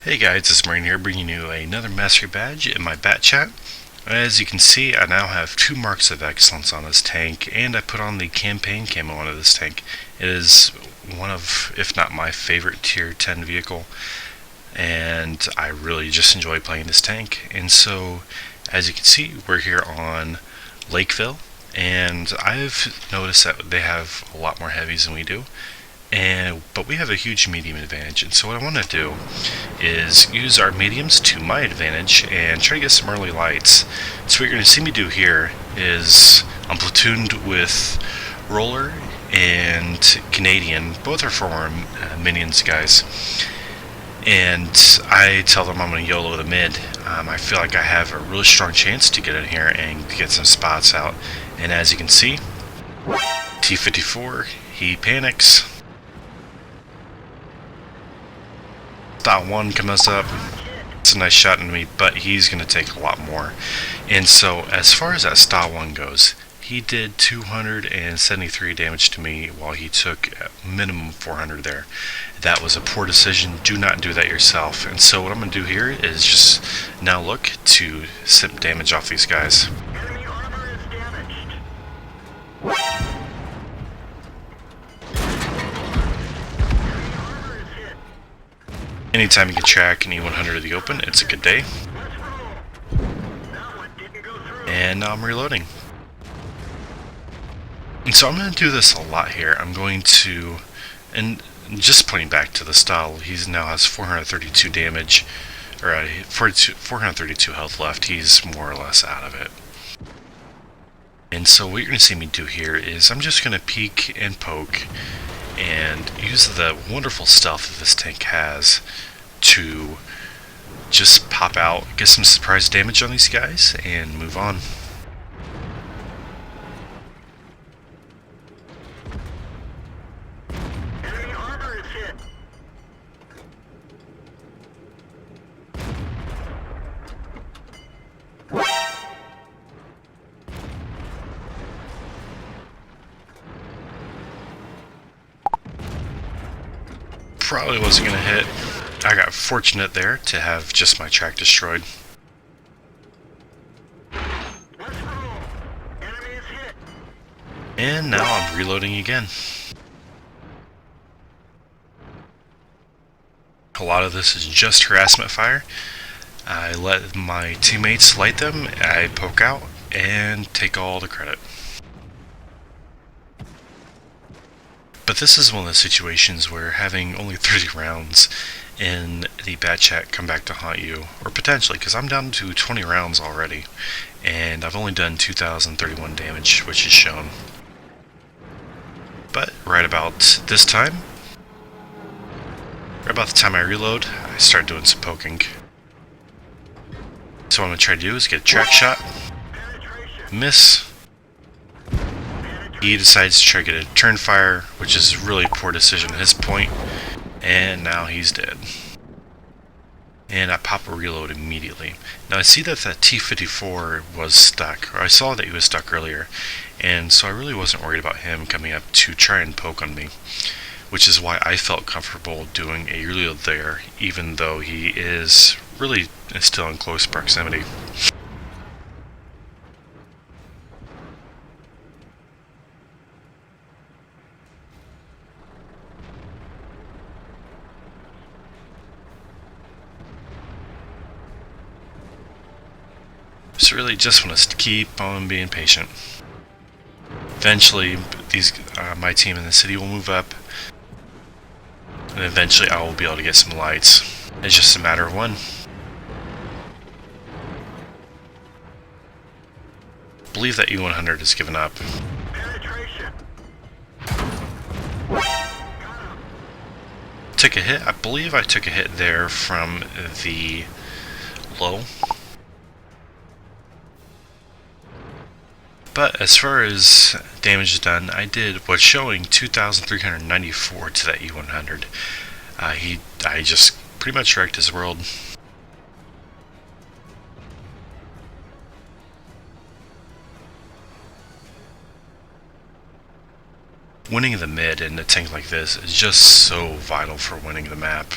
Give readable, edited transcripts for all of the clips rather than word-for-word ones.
Hey guys, it's Marine here bringing you another Mastery Badge in my BatChat. As you can see, I now have 2 marks of excellence on this tank, and I put on the campaign camo onto this tank. It is one of, if not my favorite tier 10 vehicle, and I really just enjoy playing this tank. And so, as you can see, we're here on Lakeville, and I've noticed that they have a lot more heavies than we do. But we have a huge medium advantage, and so what I want to do is use our mediums to my advantage and try to get some early lights. So what you're going to see me do here is I'm platooned with Roller and Canadian. Both are former minions guys, and I tell them I'm going to YOLO the mid. I feel like I have a really strong chance to get in here and get some spots out, and as you can see, T-54, he panics. Dot 1 comes up. It's a nice shot into me, but he's going to take a lot more. And so, as far as that Star 1 goes, he did 273 damage to me while he took minimum 400 there. That was a poor decision. Do not do that yourself. And so what I'm going to do here is just now look to sip damage off these guys. Enemy armor is damaged. Anytime you can track an E100 to the open, it's a good day. And now I'm reloading. And so I'm going to do this a lot here. I'm going to, and just pointing back to the style, he now has 432 damage, or 432 health left. He's more or less out of it. And so what you're going to see me do here is I'm just going to peek and poke and use the wonderful stealth that this tank has to just pop out, get some surprise damage on these guys, and move on. Enemy armor is hit. Probably wasn't going to hit. I got fortunate there to have just my track destroyed. Let's roll. Enemy is hit. And now I'm reloading again. A lot of this is just harassment fire. I let my teammates light them, I poke out, and take all the credit. But this is one of the situations where having only 30 rounds in the BatChat come back to haunt you, or potentially, because I'm down to 20 rounds already, and I've only done 2,031 damage, which is shown. But right about this time, right about the time I reload, I start doing some poking. So what I'm going to try to do is get a track shot, miss. He decides to try to get a turn fire, which is really a poor decision at his point, and now he's dead. And I pop a reload immediately. Now I see that T-54 was stuck, or I saw that he was stuck earlier, and so I really wasn't worried about him coming up to try and poke on me, which is why I felt comfortable doing a reload there, even though he is really still in close proximity. So really just want to keep on being patient. Eventually, my team in the city will move up, and eventually I will be able to get some lights. It's just a matter of when. I believe that E100 has given up. Penetration. Took a hit. I believe I took a hit there from the low. But as far as damage done, I did what's showing 2,394 to that E100. I just pretty much wrecked his world. winning the mid in a tank like this is just so vital for winning the map.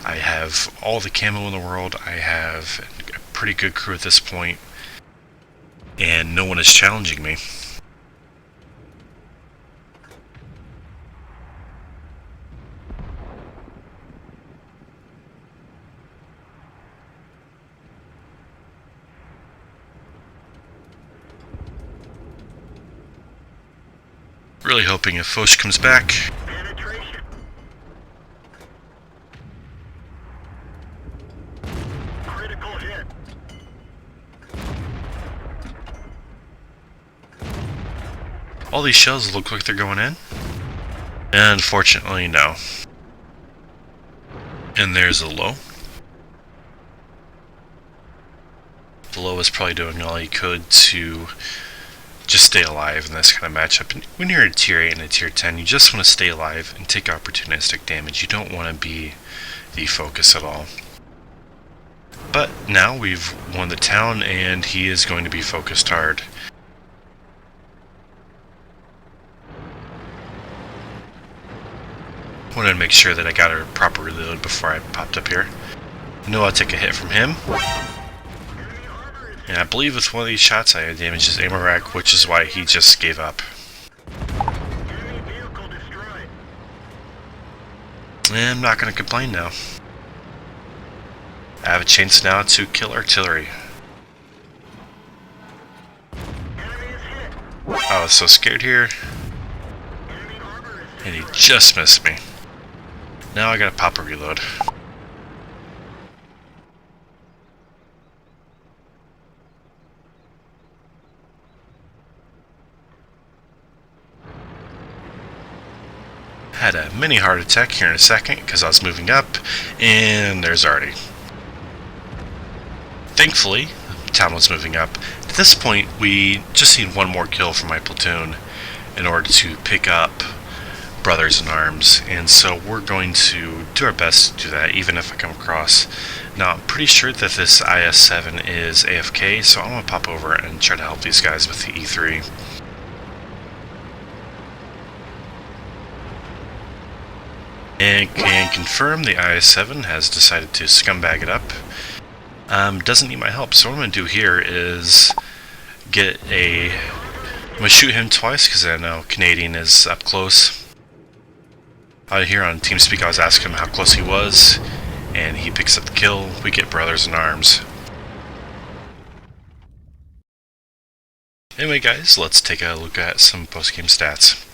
I have all the camo in the world, I have a pretty good crew at this point, and no one is challenging me. Really hoping if Foch comes back. Penetration. Critical hit. All these shells look like they're going in. Unfortunately, no. And there's a low. The low is probably doing all he could to just stay alive in this kind of matchup. And when you're a tier 8 and a tier 10, you just want to stay alive and take opportunistic damage. You don't want to be the focus at all. But now we've won the town and he is going to be focused hard. Wanted to make sure that I got a proper reload before I popped up here. I know I'll take a hit from him. And I believe with one of these shots I damaged his ammo rack, which is why he just gave up. Enemy vehicle destroyed. And I'm not going to complain now. I have a chance now to kill artillery. Enemy is hit. I was so scared here, Enemy armor is and he just missed me. Now I gotta pop a reload. Had a mini heart attack here in a second because I was moving up, and there's Artie. Thankfully, the town was moving up. At this point, we just need one more kill from my platoon in order to pick up brothers in arms, and so we're going to do our best to do that, even if I come across. Now, I'm pretty sure that this IS-7 is AFK, so I'm going to pop over and try to help these guys with the E3. And can confirm the IS-7 has decided to scumbag it up. Doesn't need my help, so what I'm going to do here is I'm going to shoot him twice, because I know Canadian is up close. Out here on TeamSpeak I was asking him how close he was, and he picks up the kill. We get brothers in arms. Anyway guys, let's take a look at some post-game stats.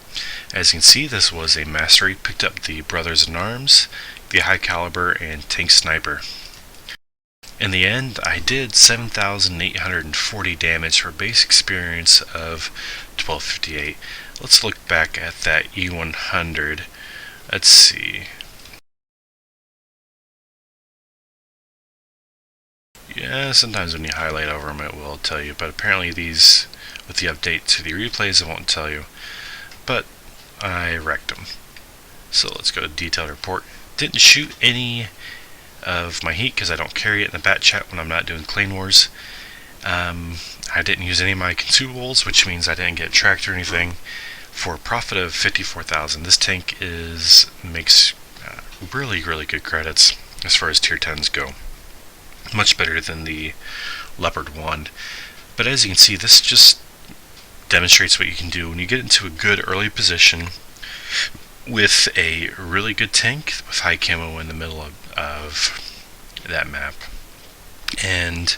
As you can see, this was a mastery. Picked up the brothers in arms, the high caliber, and tank sniper. In the end, I did 7,840 damage for a base experience of 1258. Let's look back at that E100. Let's see. Yeah, sometimes when you highlight over them it will tell you, but apparently these, with the update to the replays, it won't tell you. But I wrecked them. So let's go to detailed report. Didn't shoot any of my heat because I don't carry it in the BatChat when I'm not doing Clan Wars. I didn't use any of my consumables, which means I didn't get tracked or anything. For a profit of 54,000, this tank makes really good credits as far as tier 10s go. Much better than the Leopard 1. But as you can see, this just demonstrates what you can do when you get into a good early position with a really good tank with high camo in the middle of that map. And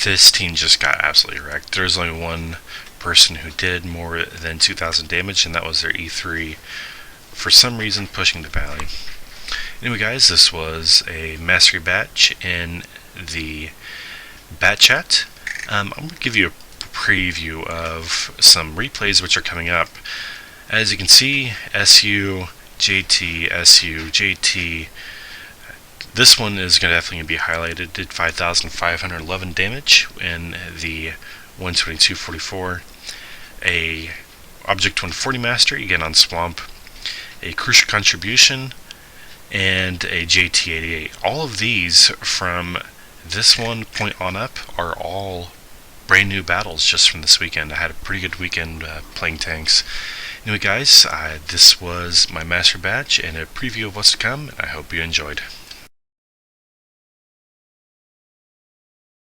this team just got absolutely wrecked. There's only one person who did more than 2,000 damage, and that was their E3, for some reason pushing the valley. Anyway guys, this was a mastery batch in the BatChat. I'm going to give you a preview of some replays which are coming up. As you can see, SU, JT, SU, JT. This one is definitely be highlighted. Did 5,511 damage in the 122.44. A Object 140 Mastery, again on Swamp. A Crucial Contribution, and a JT88. All of these from this one point on up are all brand new battles just from this weekend. I had a pretty good weekend playing tanks, Anyway guys, this was my master badge and a preview of what's to come, and I hope you enjoyed.